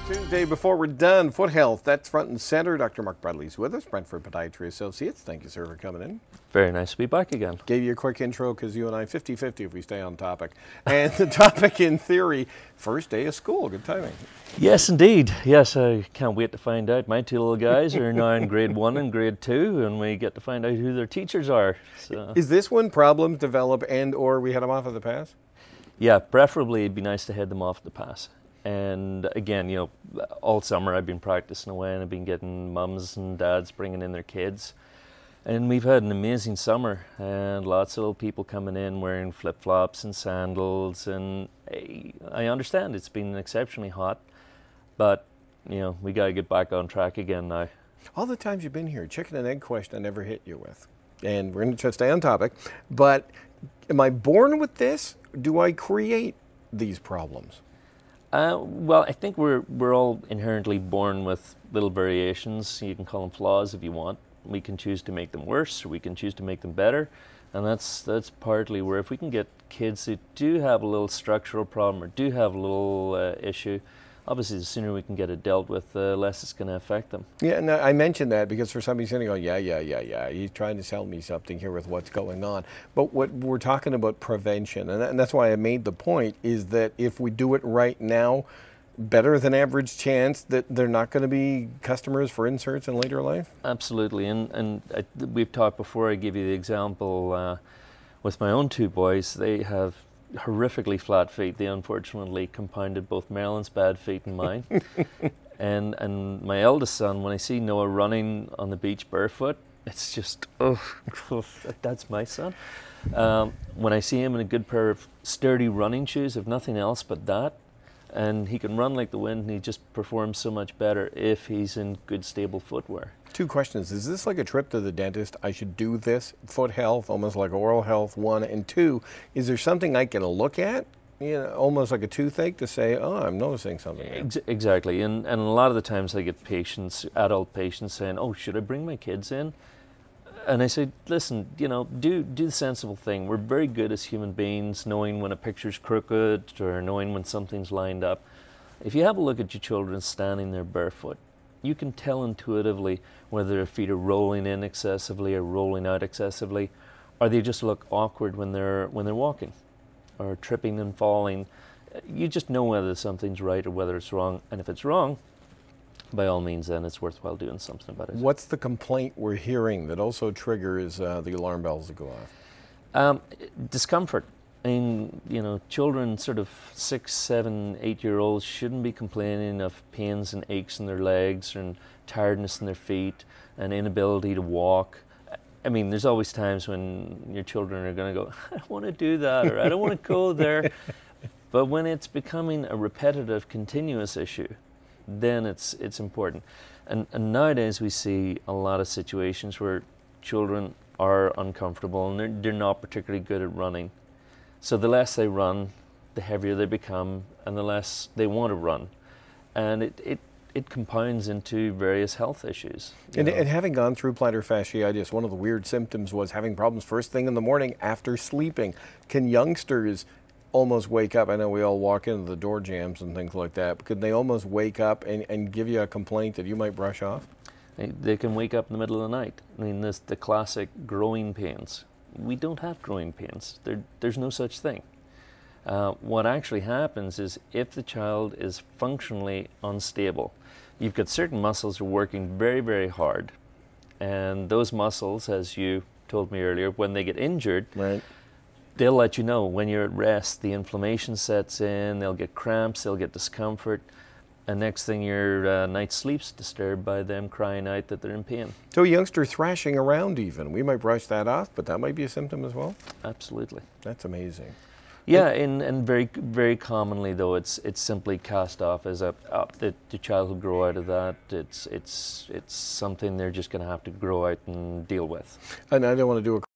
Tuesday before we're done, foot health, that's front and center. Dr. Mark Bradley's with us, Brantford Podiatry Associates. Thank you, sir, for coming in. Very nice to be back again. Gave you a quick intro because you and I 50-50 if we stay on topic. And the topic in theory, first day of school. Good timing. Yes, indeed. Yes, I can't wait to find out. My two little guys are now in grade 1 and grade 2, and we get to find out who their teachers are. So. Is this when problems develop and or we head them off at the pass? Yeah, preferably it'd be nice to head them off the pass. And again, you know, all summer I've been practicing away and I've been getting mums and dads bringing in their kids. And we've had an amazing summer and lots of little people coming in wearing flip-flops and sandals. And I understand it's been exceptionally hot, but, you know, we got to get back on track again now. All the times you've been here, chicken and egg question I never hit you with. And we're going to try to stay on topic. But am I born with this? Do I create these problems? Well, I think we're all inherently born with little variations. You can call them flaws if you want. We can choose to make them worse, or we can choose to make them better. And that's partly where if we can get kids who do have a little structural problem or do have a little issue, obviously the sooner we can get it dealt with, the less it's going to affect them. Yeah, and I mentioned that because for somebody sitting going, yeah, he's trying to sell me something here with what's going on. But what we're talking about prevention, and that's why I made the point, is that if we do it right now, better than average chance that they're not going to be customers for inserts in later life? Absolutely, and we've talked before. I give you the example with my own two boys. They have horrifically flat feet. They unfortunately compounded both Marilyn's bad feet and mine. and my eldest son, when I see Noah running on the beach barefoot, it's just, oh, that's my son. When I see him in a good pair of sturdy running shoes, if nothing else but that, and he can run like the wind, and he just performs so much better if he's in good, stable footwear. Two questions. Is this like a trip to the dentist? I should do this? Foot health, almost like oral health, one. And two, is there something I can look at, you know, almost like a toothache to say, oh, I'm noticing something? Exactly. And a lot of the times I get patients, adult patients saying, oh, should I bring my kids in? And I say, listen, you know, do the sensible thing. We're very good as human beings knowing when a picture's crooked or knowing when something's lined up. If you have a look at your children standing there barefoot, you can tell intuitively whether their feet are rolling in excessively or rolling out excessively, or they just look awkward when they're walking or tripping and falling. You just know whether something's right or whether it's wrong. And if it's wrong, by all means, then it's worthwhile doing something about it. What's the complaint we're hearing that also triggers the alarm bells that go off? Discomfort. I mean, you know, children sort of 6, 7, 8-year-olds shouldn't be complaining of pains and aches in their legs and tiredness in their feet and inability to walk. I mean, there's always times when your children are going to go, I don't want to do that, or I don't want to go there. But when it's becoming a repetitive, continuous issue, then it's important. And nowadays we see a lot of situations where children are uncomfortable and they're not particularly good at running. So the less they run, the heavier they become, and the less they want to run. And it compounds into various health issues. And having gone through plantar fasciitis, one of the weird symptoms was having problems first thing in the morning after sleeping. Can youngsters almost wake up? I know we all walk into the door jams and things like that, but could they almost wake up and give you a complaint that you might brush off? They can wake up in the middle of the night. I mean, the classic growing pains. We don't have growing pains. There's no such thing. What actually happens is if the child is functionally unstable, you've got certain muscles that are working very, very hard, and those muscles, as you told me earlier, when they get injured, right, they'll let you know when you're at rest. The inflammation sets in, they'll get cramps, they'll get discomfort, and next thing your night's sleep's disturbed by them crying out that they're in pain. So a youngster thrashing around even, we might brush that off, but that might be a symptom as well? Absolutely. That's amazing. Yeah, and very, very commonly though, it's simply cast off as the child will grow out of that. It's something they're just going to have to grow out and deal with. And I don't want to do a